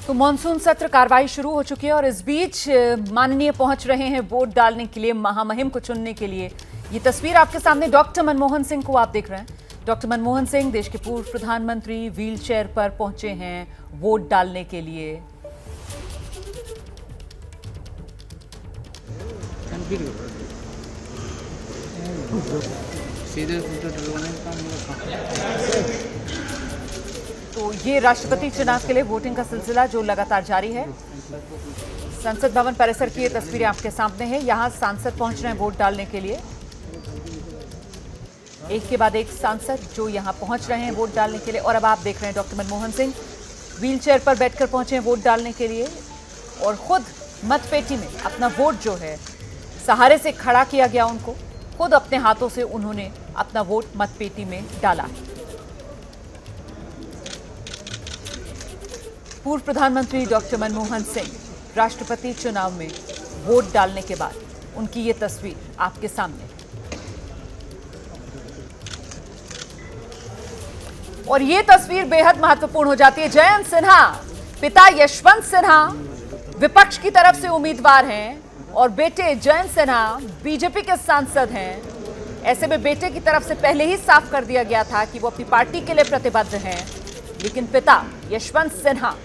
तो मॉनसून सत्र कार्रवाई शुरू हो चुकी है और इस बीच माननीय पहुंच रहे हैं वोट डालने के लिए, महामहिम को चुनने के लिए। ये तस्वीर आपके सामने डॉक्टर मनमोहन सिंह को आप देख रहे हैं। डॉक्टर मनमोहन सिंह देश के पूर्व प्रधानमंत्री व्हील चेयर पर पहुंचे हैं वोट डालने के लिए। तो ये राष्ट्रपति चुनाव के लिए वोटिंग का सिलसिला जो लगातार जारी है। संसद भवन परिसर की ये तस्वीरें आपके सामने हैं। यहाँ सांसद पहुंच रहे हैं वोट डालने के लिए, एक के बाद एक सांसद जो यहाँ पहुंच रहे हैं वोट डालने के लिए। और अब आप देख रहे हैं doctor Manmohan Singh wheel chair पर बैठकर पहुंचे हैं वोट डालने के लिए और खुद मतपेटी में अपना वोट जो है सहारे से खड़ा किया गया, उनको खुद अपने हाथों से उन्होंने अपना वोट मतपेटी में डाला। पूर्व प्रधानमंत्री डॉक्टर मनमोहन सिंह राष्ट्रपति चुनाव में वोट डालने के बाद उनकी ये तस्वीर आपके सामने। और ये तस्वीर बेहद महत्वपूर्ण हो जाती है। जयंत सिन्हा, पिता यशवंत सिन्हा विपक्ष की तरफ से उम्मीदवार हैं और बेटे जयंत सिन्हा बीजेपी के सांसद हैं। ऐसे में बेटे की तरफ से पहले ही साफ कर दिया गया था कि वो अपनी पार्टी के लिए प्रतिबद्ध हैं, लेकिन पिता यशवंत सिन्हा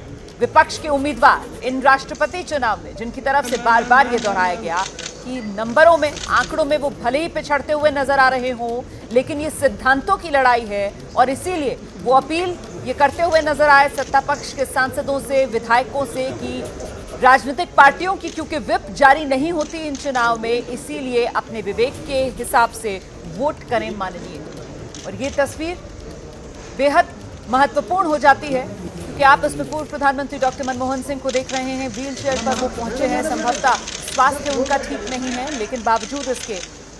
विपक्ष के उम्मीदवार इन राष्ट्रपति चुनाव में, जिनकी तरफ से बार बार ये दोहराया गया कि नंबरों में, आंकड़ों में वो भले ही पिछड़ते हुए नजर आ रहे हों, लेकिन ये सिद्धांतों की लड़ाई है और इसीलिए वो अपील ये करते हुए नजर आए सत्ता पक्ष के सांसदों से, विधायकों से कि राजनीतिक पार्टियों की क्योंकि व्हिप जारी नहीं होती इन चुनाव में, इसीलिए अपने विवेक के हिसाब से वोट करें माननीय। और ये तस्वीर बेहद महत्वपूर्ण हो जाती है क्योंकि आप इसमें पूर्व प्रधानमंत्री डॉक्टर मनमोहन सिंह को देख रहे हैं। व्हील चेयर पर वो पहुंचे हैं, संभवतः स्वास्थ्य उनका ठीक नहीं है, लेकिन बावजूद इसके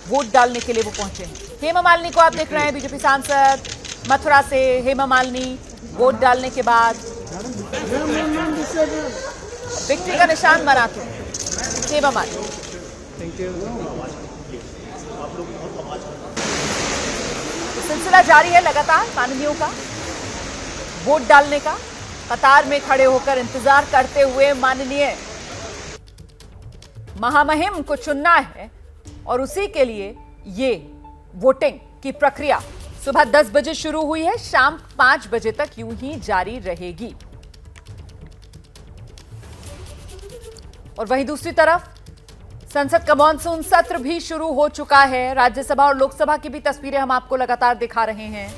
वोट डालने के लिए वो पहुंचे हैं। हेमा मालिनी को आप देख रहे हैं, बीजेपी सांसद मथुरा से हेमा मालिनी वोट डालने के बाद विक्ट्री का निशान बनाते हैं हेमा मालिनी। सिलसिला जारी है लगातार माननीयों का वोट डालने का, कतार में खड़े होकर इंतजार करते हुए माननीय महामहिम को चुनना है और उसी के लिए ये वोटिंग की प्रक्रिया सुबह 10 बजे शुरू हुई है, शाम 5 बजे तक यूं ही जारी रहेगी। और वहीं दूसरी तरफ संसद का मॉनसून सत्र भी शुरू हो चुका है। राज्यसभा और लोकसभा की भी तस्वीरें हम आपको लगातार दिखा रहे हैं।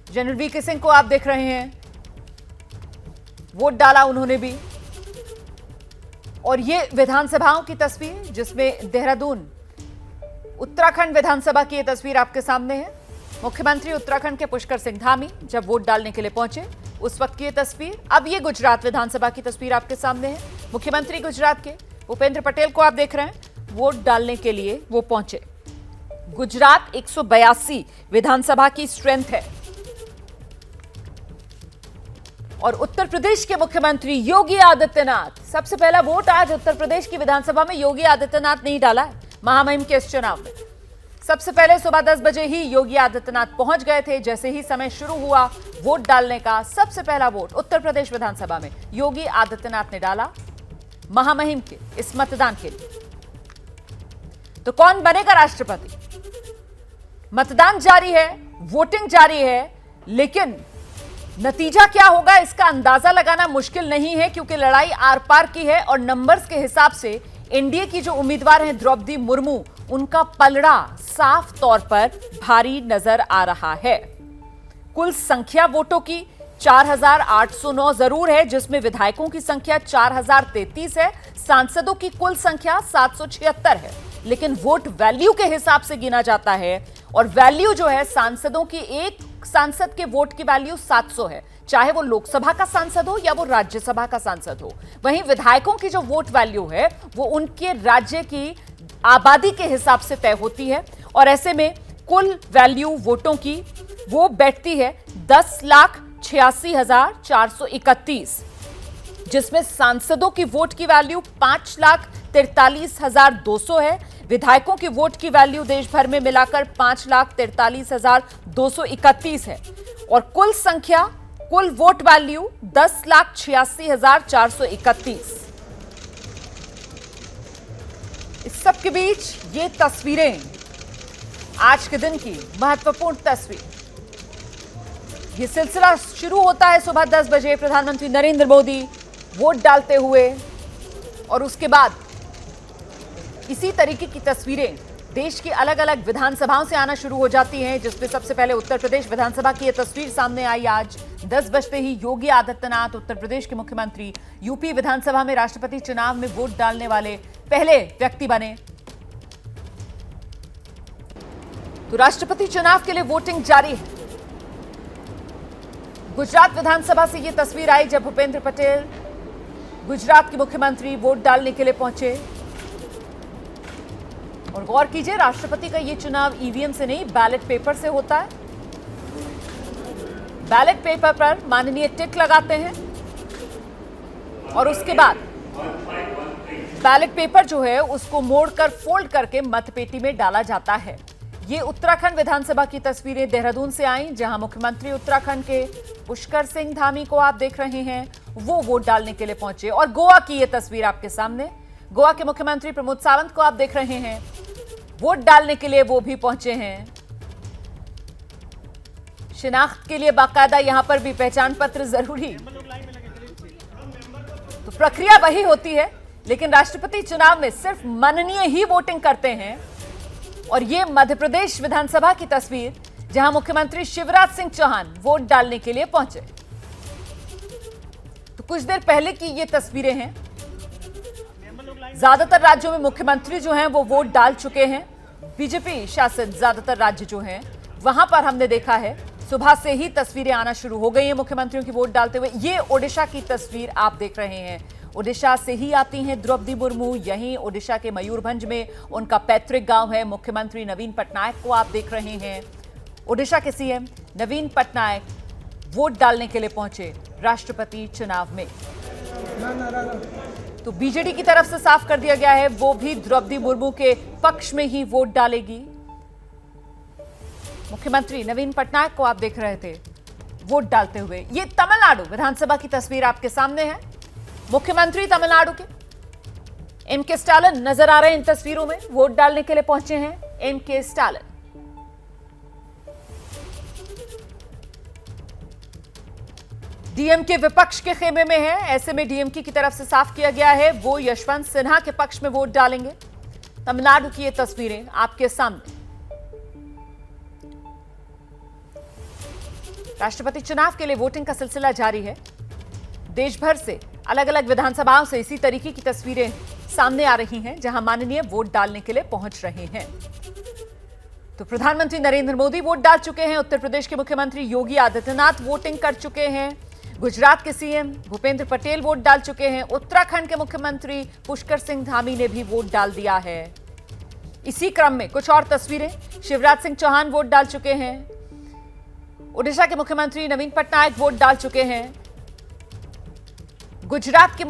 जनरल वीके सिंह को आप देख रहे हैं, वोट डाला उन्होंने भी। और ये विधानसभाओं की तस्वीर जिसमें देहरादून उत्तराखंड विधानसभा की ये तस्वीर आपके सामने है। मुख्यमंत्री उत्तराखंड के पुष्कर सिंह धामी जब वोट डालने के लिए पहुंचे उस वक्त की ये तस्वीर। अब ये गुजरात विधानसभा की तस्वीर आपके सामने है। मुख्यमंत्री गुजरात के भूपेंद्र पटेल को आप देख रहे हैं, वोट डालने के लिए वो पहुंचे। गुजरात 182 विधानसभा की स्ट्रेंथ है और उत्तर प्रदेश के मुख्यमंत्री योगी आदित्यनाथ, सबसे पहला वोट आज उत्तर प्रदेश की विधानसभा में योगी आदित्यनाथ ने ही डाला है महामहिम के इस चुनाव में। सबसे पहले सुबह 10 बजे ही योगी आदित्यनाथ पहुंच गए थे। जैसे ही समय शुरू हुआ वोट डालने का, सबसे पहला वोट उत्तर प्रदेश विधानसभा में योगी आदित्यनाथ ने डाला महामहिम के इस मतदान के लिए। तो कौन बनेगा राष्ट्रपति? मतदान जारी है, वोटिंग जारी है, लेकिन नतीजा क्या होगा इसका अंदाजा लगाना मुश्किल नहीं है क्योंकि लड़ाई आर पार की है। और नंबर्स के हिसाब से एनडीए की जो उम्मीदवार हैं द्रौपदी मुर्मू, उनका पलड़ा साफ तौर पर भारी नजर आ रहा है। कुल संख्या वोटों की 4809 जरूर है, जिसमें विधायकों की संख्या 4033 है, सांसदों की कुल संख्या 776 है, लेकिन वोट वैल्यू के हिसाब से गिना जाता है। और वैल्यू जो है सांसदों की, एक सांसद के वोट की वैल्यू 700 है, चाहे वो लोकसभा का सांसद हो या वो राज्यसभा का सांसद हो। वहीं विधायकों की जो वोट वैल्यू है वो उनके राज्य की आबादी के हिसाब से तय होती है और ऐसे में कुल वैल्यू वोटों की वो बैठती है 10,86,431, जिसमें सांसदों की वोट की वैल्यू 5,43,200 है, विधायकों की वोट की वैल्यू देश भर में मिलाकर 5,43,231 है और कुल संख्या कुल वोट वैल्यू 10,86,431। इस सब के बीच ये तस्वीरें, आज के दिन की महत्वपूर्ण तस्वीर। ये सिलसिला शुरू होता है सुबह 10 बजे प्रधानमंत्री नरेंद्र मोदी वोट डालते हुए, और उसके बाद इसी तरीके की तस्वीरें देश की अलग अलग विधानसभाओं से आना शुरू हो जाती हैं, जिसमें सबसे पहले उत्तर प्रदेश विधानसभा की यह तस्वीर सामने आई। आज 10 बजते ही योगी आदित्यनाथ, उत्तर प्रदेश के मुख्यमंत्री, यूपी विधानसभा में राष्ट्रपति चुनाव में वोट डालने वाले पहले व्यक्ति बने। तो राष्ट्रपति चुनाव के लिए वोटिंग जारी है। गुजरात विधानसभा से यह तस्वीर आई जब भूपेंद्र पटेल, गुजरात के मुख्यमंत्री, वोट डालने के लिए पहुंचे। और गौर कीजिए, राष्ट्रपति का यह चुनाव ईवीएम से नहीं, बैलेट पेपर से होता है। बैलेट पेपर पर माननीय टिक लगाते हैं और उसके बाद बैलेट पेपर जो है उसको मोड़कर फोल्ड करके मतपेटी में डाला जाता है। ये उत्तराखंड विधानसभा की तस्वीरें देहरादून से आई, जहां मुख्यमंत्री उत्तराखंड के पुष्कर सिंह धामी को आप देख रहे हैं, वो वोट डालने के लिए पहुंचे। और गोवा की ये तस्वीर आपके सामने, गोवा के मुख्यमंत्री प्रमोद सावंत को आप देख रहे हैं, वोट डालने के लिए वो भी पहुंचे हैं। शिनाख्त के लिए बाकायदा यहां पर भी पहचान पत्र जरूरी। तो प्रक्रिया वही होती है, लेकिन राष्ट्रपति चुनाव में सिर्फ माननीय ही वोटिंग करते हैं। और ये मध्य प्रदेश विधानसभा की तस्वीर, जहां मुख्यमंत्री शिवराज सिंह चौहान वोट डालने के लिए पहुंचे। तो कुछ देर पहले की ये तस्वीरें हैं। ज्यादातर राज्यों में मुख्यमंत्री जो हैं वो वोट डाल चुके हैं। बीजेपी शासित ज्यादातर राज्य जो हैं वहां पर हमने देखा है सुबह से ही तस्वीरें आना शुरू हो गई हैं मुख्यमंत्रियों की वोट डालते हुए। ये ओडिशा की तस्वीर आप देख रहे हैं। ओडिशा से ही आती हैं द्रौपदी मुर्मू। यहीं ओडिशा के मयूरभंज में उनका पैतृक गांव है। मुख्यमंत्री नवीन पटनायक को आप देख रहे हैं। ओडिशा के सीएम नवीन पटनायक वोट डालने के लिए पहुंचे राष्ट्रपति चुनाव में। तो बीजेडी की तरफ से साफ कर दिया गया है, वो भी द्रौपदी मुर्मू के पक्ष में ही वोट डालेगी। मुख्यमंत्री नवीन पटनायक को आप देख रहे थे वोट डालते हुए। ये तमिलनाडु विधानसभा की तस्वीर आपके सामने है। मुख्यमंत्री तमिलनाडु के एम.के. स्टालिन नजर आ रहे हैं इन तस्वीरों में, वोट डालने के लिए पहुंचे हैं एम.के. स्टालिन। डीएमके विपक्ष के खेमे में है, ऐसे में डीएमके की तरफ से साफ किया गया है वो यशवंत सिन्हा के पक्ष में वोट डालेंगे। तमिलनाडु की ये तस्वीरें आपके सामने। राष्ट्रपति चुनाव के लिए वोटिंग का सिलसिला जारी है। देश भर से अलग अलग विधानसभाओं से इसी तरीके की तस्वीरें सामने आ रही हैं, जहां माननीय वोट डालने के लिए पहुंच रहे हैं। तो प्रधानमंत्री नरेंद्र मोदी वोट डाल चुके हैं। उत्तर प्रदेश के मुख्यमंत्री योगी आदित्यनाथ वोटिंग कर चुके हैं। गुजरात के सीएम भूपेंद्र पटेल वोट डाल चुके हैं। उत्तराखंड के मुख्यमंत्री पुष्कर सिंह धामी ने भी वोट डाल दिया है। इसी क्रम में कुछ और तस्वीरें, शिवराज सिंह चौहान वोट डाल चुके हैं। ओडिशा के मुख्यमंत्री नवीन पटनायक वोट डाल चुके हैं। गुजरात के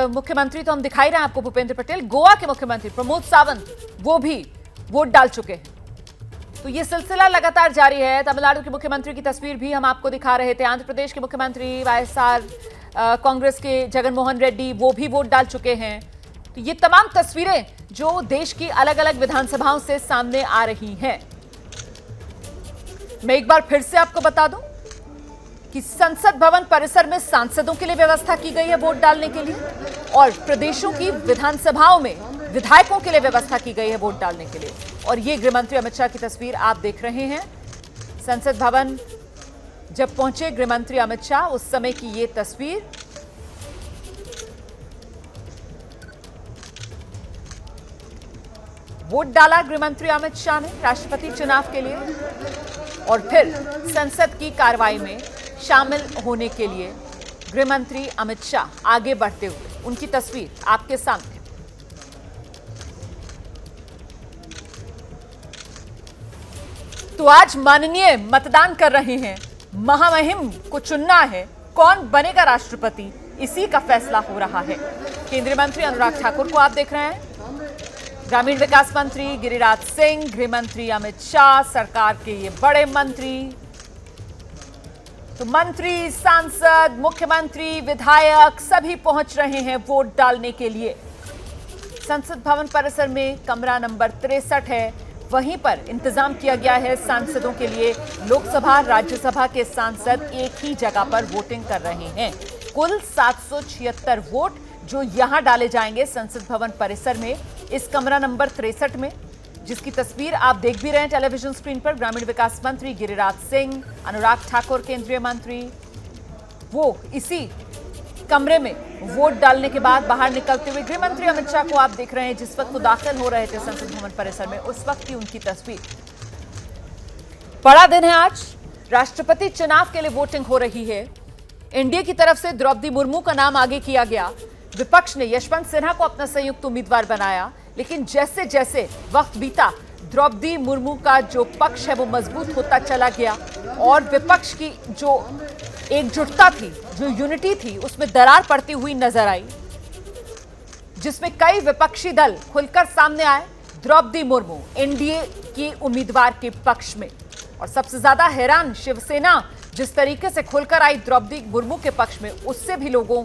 मुख्यमंत्री तो हम दिखाई रहे हैं आपको, भूपेंद्र पटेल। गोवा के मुख्यमंत्री प्रमोद सावंत वो भी वोट डाल चुके हैं। तो ये सिलसिला लगातार जारी है। तमिलनाडु के मुख्यमंत्री की तस्वीर भी हम आपको दिखा रहे थे। आंध्र प्रदेश के मुख्यमंत्री वाईएसआर कांग्रेस के जगनमोहन रेड्डी वो भी वोट डाल चुके हैं। तो ये तमाम तस्वीरें जो देश की अलग अलग विधानसभाओं से सामने आ रही हैं। मैं एक बार फिर से आपको बता दूं कि संसद भवन परिसर में सांसदों के लिए व्यवस्था की गई है वोट डालने के लिए, और प्रदेशों की विधानसभाओं में विधायकों के लिए व्यवस्था की गई है वोट डालने के लिए। और ये गृहमंत्री अमित शाह की तस्वीर आप देख रहे हैं। संसद भवन जब पहुंचे गृहमंत्री अमित शाह, उस समय की ये तस्वीर। वोट डाला गृहमंत्री अमित शाह ने राष्ट्रपति चुनाव के लिए, और फिर संसद की कार्रवाई में शामिल होने के लिए गृहमंत्री अमित शाह आगे बढ़ते हुए, उनकी तस्वीर आपके सामने। तो आज माननीय मतदान कर रहे हैं। महामहिम को चुनना है, कौन बनेगा राष्ट्रपति, इसी का फैसला हो रहा है। केंद्रीय मंत्री अनुराग ठाकुर को आप देख रहे हैं, ग्रामीण विकास मंत्री गिरिराज सिंह, गृह मंत्री अमित शाह, सरकार के ये बड़े मंत्री, तो मंत्री, सांसद, मुख्यमंत्री, विधायक सभी पहुंच रहे हैं वोट डालने के लिए। संसद भवन परिसर में कमरा नंबर 63 है, वहीं पर इंतजाम किया गया है सांसदों के लिए। लोकसभा, राज्यसभा के सांसद एक ही जगह पर वोटिंग कर रहे हैं। कुल 776 वोट जो यहां डाले जाएंगे संसद भवन परिसर में, इस कमरा नंबर 63 में, जिसकी तस्वीर आप देख भी रहे हैं टेलीविजन स्क्रीन पर। ग्रामीण विकास मंत्री गिरिराज सिंह, अनुराग ठाकुर केंद्रीय मंत्री, वो इसी कमरे में वोट डालने के बाद बाहर निकलते हुए गृह मंत्री अमित शाह को आप देख रहे हैं, जिस वक्त वो दाखिल हो रहे थे संसद भवन परिसर में, उस वक्त की उनकी तस्वीर। बड़ा दिन है आज, राष्ट्रपति चुनाव के लिए वोटिंग हो रही है। एनडीए की तरफ से द्रौपदी मुर्मू का नाम आगे किया गया। विपक्ष ने यशवंत सिन्हा को अपना संयुक्त उम्मीदवार बनाया, लेकिन जैसे जैसे वक्त बीता द्रौपदी मुर्मू का जो पक्ष है वो मजबूत होता चला गया और विपक्ष की जो एकजुटता थी, जो यूनिटी थी, उसमें दरार पड़ती हुई नजर आई, जिसमें कई विपक्षी दल खुलकर सामने आए द्रौपदी मुर्मू एनडीए की उम्मीदवार के पक्ष में। और सबसे ज्यादा हैरान शिवसेना जिस तरीके से खुलकर आई द्रौपदी मुर्मू के पक्ष में, उससे भी लोगों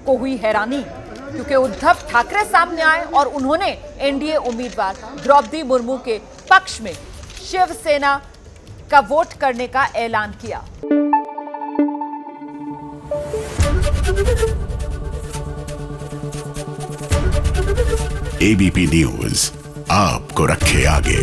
को हुई हैरानी, क्योंकि उद्धव ठाकरे सामने आए और उन्होंने एनडीए उम्मीदवार द्रौपदी मुर्मू के पक्ष में शिवसेना का वोट करने का ऐलान किया। एबीपी न्यूज आपको रखे आगे।